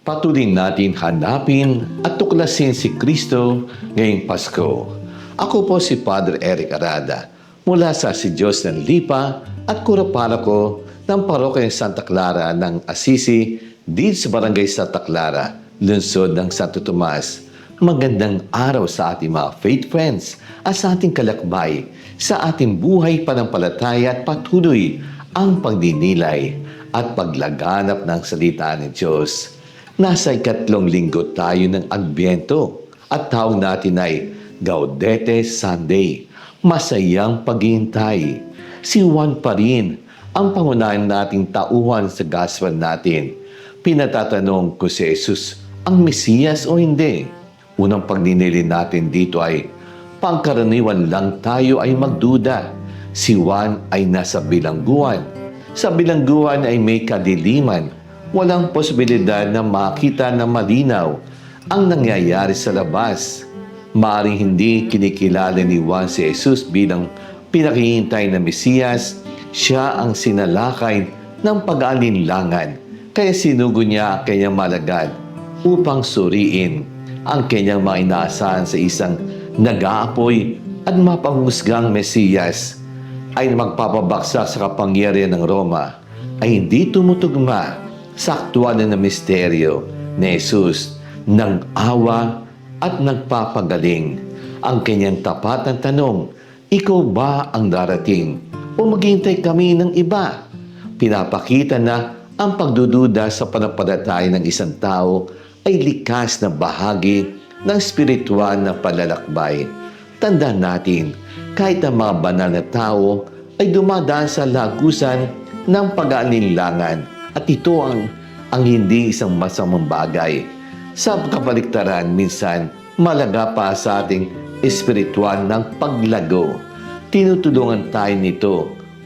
Patuloy natin hanapin at tuklasin si Kristo ngayong Pasko. Ako po si Padre Eric Arada mula sa Si Diyos ng Lipa at Kurapalako ng Parokya Santa Clara ng Assisi dito sa Barangay Santa Clara, lungsod ng Santo Tomas. Magandang araw sa ating mga faith friends at sa ating kalakbay sa ating buhay panampalataya at patuloy ang pagdinilay at paglaganap ng salita ng Diyos. Nasa ikatlong linggo tayo ng Adbyento at tawag natin ay Gaudete Sunday, masayang paghihintay. Si Juan pa rin ang pangunahin nating tauhan sa gospel natin. Pinatatanong ko si Jesus ang Mesiyas o hindi. Unang pagninilin natin dito ay pangkaraniwan lang tayo ay magduda. Si Juan ay nasa bilangguan. Sa bilangguan ay may kadiliman. Walang posibilidad na makita na malinaw ang nangyayari sa labas. Maaaring hindi kinikilala ni Juan si Jesus bilang pinakihintay na Mesiyas. Siya ang sinalakay ng pag-aalinlangan. Kaya sinugo niya ang kanyang malagad upang suriin ang kanyang mga inaasahan sa isang nag-aapoy at mapanghusgang Mesiyas ay magpapabaksak sa kapangyarihan ng Roma ay hindi tumutugma sa aktual na misteryo ni Jesus ng awa at nagpapagaling. Ang kanyang tapat na tanong, ikaw ba ang darating o maghihintay kami ng iba? Pinapakita na ang pagdududa sa panampalataya ng isang tao ay likas na bahagi ng spiritual na palalakbay. Tandaan natin, kahit ang mga banal na tao ay dumadaan sa lagusan ng pag-aalinlangan at ito ang hindi isang masamang bagay. Sa kabaliktaran, minsan malaga pa sa ating espiritual ng paglago. Tinutulungan tayo nito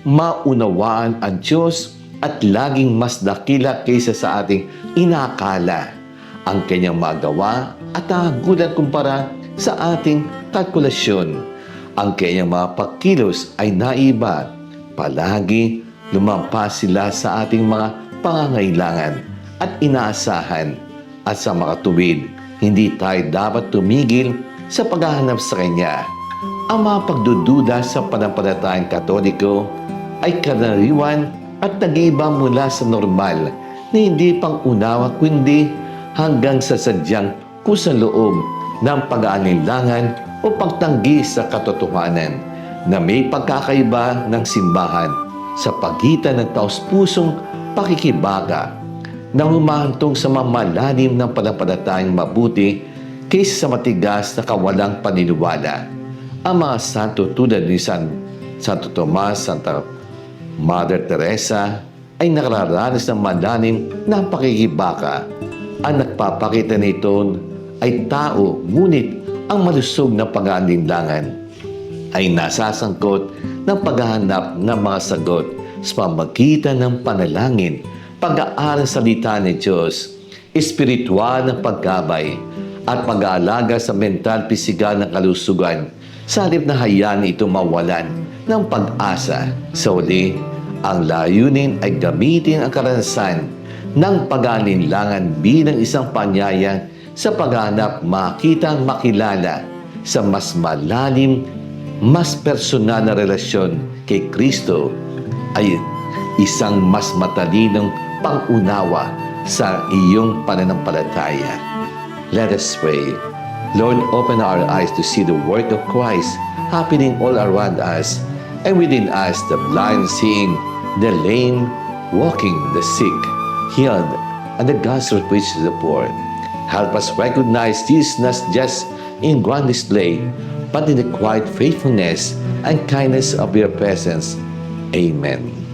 maunawaan ang Diyos at laging mas dakila kaysa sa ating inaakala. Ang kanyang magawa at hagulan kumpara sa ating kalkulasyon. Ang kanyang mga pagkilos ay naiba. Palagi lumampas sila sa ating mga pangangailangan at inaasahan. At sa makatuwid, hindi tayo dapat tumigil sa paghahanap sa Kanya. Ang mga pagdududa sa panampalatayang Katoliko ay karaniwan at nag-iiba mula sa normal na hindi pang-unawa kundi hanggang sa sadyang kusaloob ng pag-aalinlangan o pagtanggi sa katotohanan na may pagkakaiba ng simbahan sa pagitan ng taos-pusong pakikibaka na humahantong sa mamalalim ng panampalatayang mabuti kaysa sa matigas na kawalang paniniwala. Ang mga santo tulad ni Santo Tomas, Santa Mother Teresa ay nakararanas ng malalim na pakikibaka. Ang nagpapakita nito ay tao, ngunit ang malusog na pag-aalinlangan ay nasasangkot ng paghahanap ng mga sagot sa pamagitan ng panalangin, pag-aaral sa salita ni Diyos, espiritual na paggabay, at pag-aalaga sa mental, pisikal na kalusugan, sa halip na hayaan ito mawalan ng pag-asa. Sa uli, ang layunin ay gamitin ang karanasan ng pag-aalinlangan bilang isang panyaya sa paghanap makitang makilala sa mas malalim, mas personal na relasyon kay Kristo ay isang mas matalinong pang-unawa sa iyong pananampalataya. Let us pray. Lord, open our eyes to see the work of Christ happening all around us, and within us the blind seeing, the lame walking, the sick healed, and the gospel preached to the poor. Help us recognize this not just in grand display, but in the quiet faithfulness and kindness of your presence. Amen.